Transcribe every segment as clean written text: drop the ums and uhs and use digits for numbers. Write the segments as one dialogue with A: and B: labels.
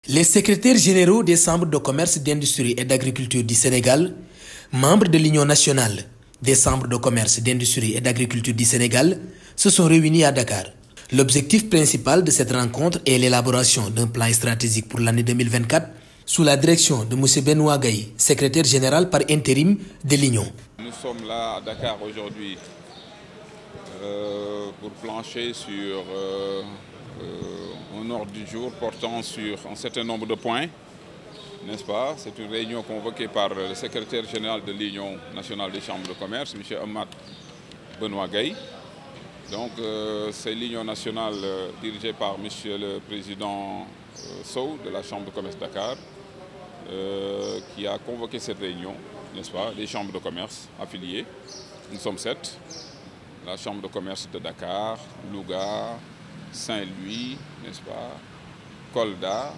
A: Les secrétaires généraux des chambres de commerce, d'industrie et d'agriculture du Sénégal, membres de l'Union nationale des chambres de commerce, d'industrie et d'agriculture du Sénégal, se sont réunis à Dakar. L'objectif principal de cette rencontre est l'élaboration d'un plan stratégique pour l'année 2024 sous la direction de M. Benoît Gaye, secrétaire général par intérim de l'Union.
B: Nous sommes là à Dakar aujourd'hui pour plancher sur un ordre du jour portant sur un certain nombre de points, n'est-ce pas? C'est une réunion convoquée par le secrétaire général de l'Union nationale des chambres de commerce, M. Ahmad Benoît Gaye. Donc c'est l'Union nationale dirigée par M. le président Sow de la Chambre de commerce de Dakar qui a convoqué cette réunion, n'est-ce pas, des chambres de commerce affiliées. Nous sommes 7. La Chambre de commerce de Dakar, Louga, Saint-Louis, n'est-ce pas, Kolda,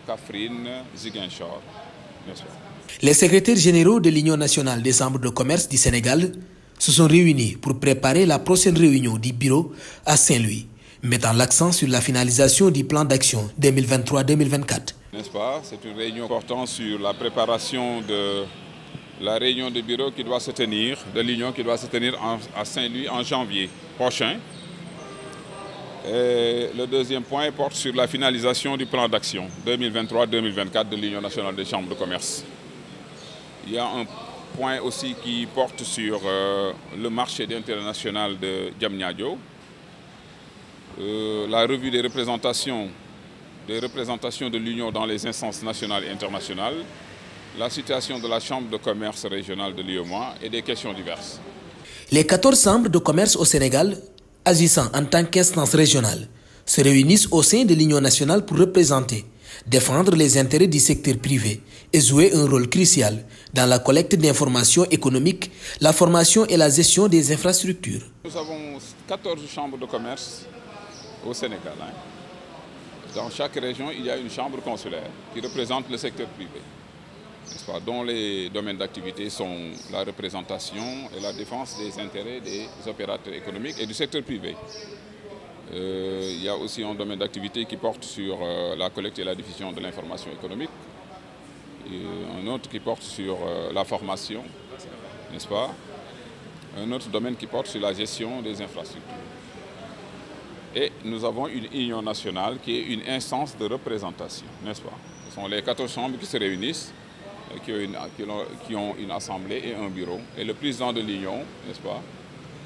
B: Kaffrine, Ziguinchor, n'est-ce pas.
A: Les secrétaires généraux de l'Union nationale des chambres de commerce du Sénégal se sont réunis pour préparer la prochaine réunion du bureau à Saint-Louis, mettant l'accent sur la finalisation du plan d'action 2023-2024.
B: N'est-ce pas? C'est une réunion portant sur la préparation de la réunion de bureau qui doit se tenir, de l'Union qui doit se tenir à Saint-Louis en janvier prochain. Et le deuxième point porte sur la finalisation du plan d'action 2023-2024 de l'Union nationale des chambres de commerce. Il y a un point aussi qui porte sur le marché d'intérêt national de Diamniadio, la revue des représentations de l'Union dans les instances nationales et internationales, la situation de la Chambre de commerce régionale de l'UEMOA et des questions diverses.
A: Les 14 chambres de commerce au Sénégal, agissant en tant qu'instance régionale, se réunissent au sein de l'Union nationale pour représenter, défendre les intérêts du secteur privé et jouer un rôle crucial dans la collecte d'informations économiques, la formation et la gestion des infrastructures.
B: Nous avons 14 chambres de commerce au Sénégal. Dans chaque région, il y a une chambre consulaire qui représente le secteur privé, dont les domaines d'activité sont la représentation et la défense des intérêts des opérateurs économiques et du secteur privé. Il y a aussi un domaine d'activité qui porte sur la collecte et la diffusion de l'information économique, et un autre qui porte sur la formation, n'est-ce pas? Un autre domaine qui porte sur la gestion des infrastructures. Et nous avons une union nationale qui est une instance de représentation, n'est-ce pas? Ce sont les 14 chambres qui se réunissent, qui ont une assemblée et un bureau. Et le président de l'Union, n'est-ce pas,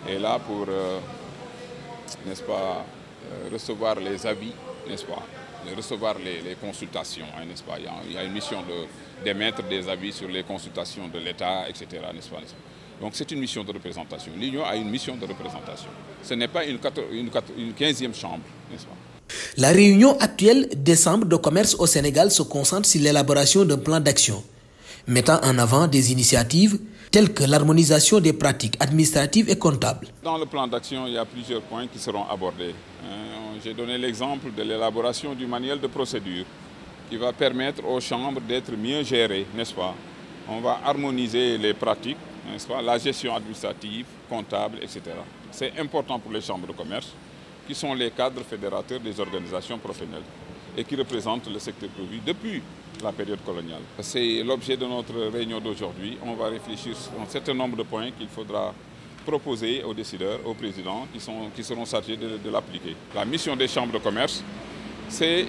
B: est là pour, n'est-ce pas, recevoir les avis, n'est-ce pas, recevoir les consultations, n'est-ce pas. Il y a une mission d'émettre des avis sur les consultations de l'État, etc., n'est-ce pas. Donc c'est une mission de représentation. L'Union a une mission de représentation. Ce n'est pas une 15e chambre, n'est-ce pas.
A: La réunion actuelle des chambres de commerce au Sénégal se concentre sur l'élaboration d'un plan d'action, mettant en avant des initiatives telles que l'harmonisation des pratiques administratives et comptables.
B: Dans le plan d'action, il y a plusieurs points qui seront abordés. J'ai donné l'exemple de l'élaboration du manuel de procédure qui va permettre aux chambres d'être mieux gérées, n'est-ce pas. On va harmoniser les pratiques, n'est-ce pas, la gestion administrative, comptable, etc. C'est important pour les chambres de commerce qui sont les cadres fédérateurs des organisations professionnelles et qui représentent le secteur privé depuis la période coloniale. C'est l'objet de notre réunion d'aujourd'hui. On va réfléchir sur un certain nombre de points qu'il faudra proposer aux décideurs, aux présidents qui seront chargés de l'appliquer. La mission des chambres de commerce, c'est,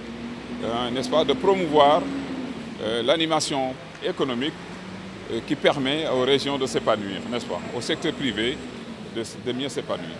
B: n'est-ce pas, de promouvoir l'animation économique qui permet aux régions de s'épanouir, n'est-ce pas, au secteur privé de mieux s'épanouir.